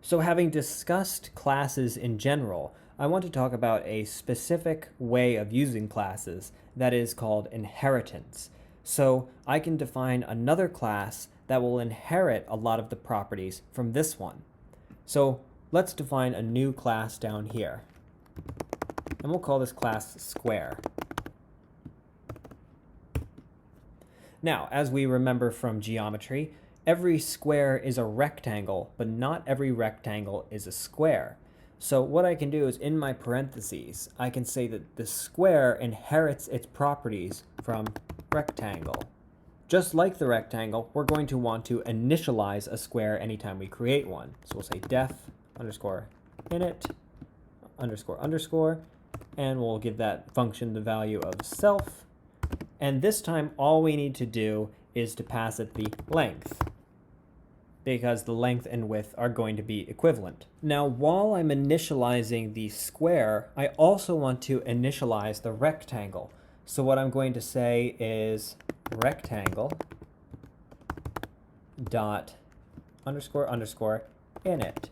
So having discussed classes in general, I want to talk about a specific way of using classes that is called inheritance. So I can define another class that will inherit a lot of the properties from this one. So let's define a new class down here. And we'll call this class square. Now, as we remember from geometry, every square is a rectangle, but not every rectangle is a square. So what I can do is in my parentheses, I can say that the square inherits its properties from rectangle. Just like the rectangle, we're going to want to initialize a square anytime we create one. So we'll say def underscore init underscore underscore, and we'll give that function the value of self. And this time, all we need to do is to pass it the length, because the length and width are going to be equivalent. Now, while I'm initializing the square, I also want to initialize the rectangle. So what I'm going to say is rectangle dot underscore underscore init.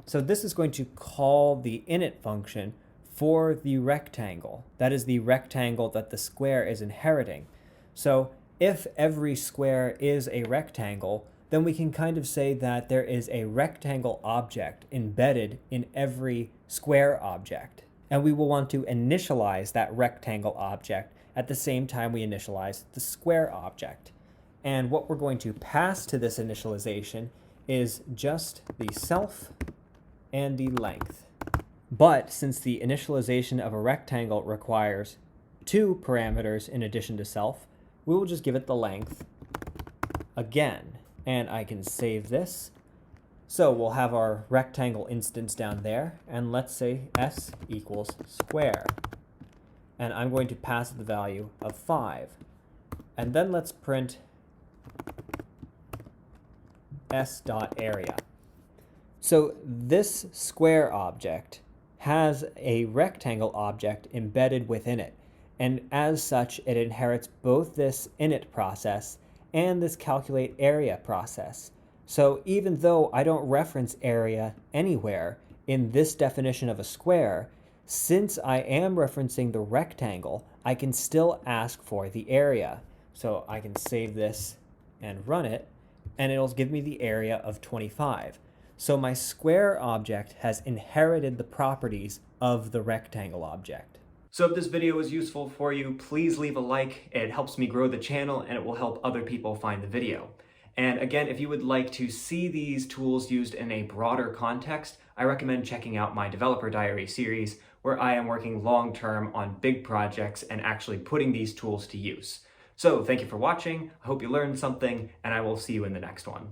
So this is going to call the init function for the rectangle. That is the rectangle that the square is inheriting. So if every square is a rectangle, then we can kind of say that there is a rectangle object embedded in every square object. And we will want to initialize that rectangle object at the same time we initialize the square object. And what we're going to pass to this initialization is just the self and the length. But since the initialization of a rectangle requires two parameters in addition to self, we will just give it the length again. And I can save this. So we'll have our rectangle instance down there, and let's say s equals square. And I'm going to pass the value of 5. And then let's print s.area. So this square object has a rectangle object embedded within it. And as such, it inherits both this init process and this calculate area process. So even though I don't reference area anywhere in this definition of a square, since I am referencing the rectangle, I can still ask for the area. So I can save this and run it, and it'll give me the area of 25. So my square object has inherited the properties of the rectangle object. So if this video was useful for you, please leave a like. It helps me grow the channel and it will help other people find the video. And again, if you would like to see these tools used in a broader context, I recommend checking out my Developer Diary series, where I am working long-term on big projects and actually putting these tools to use. So thank you for watching. I hope you learned something, and I will see you in the next one.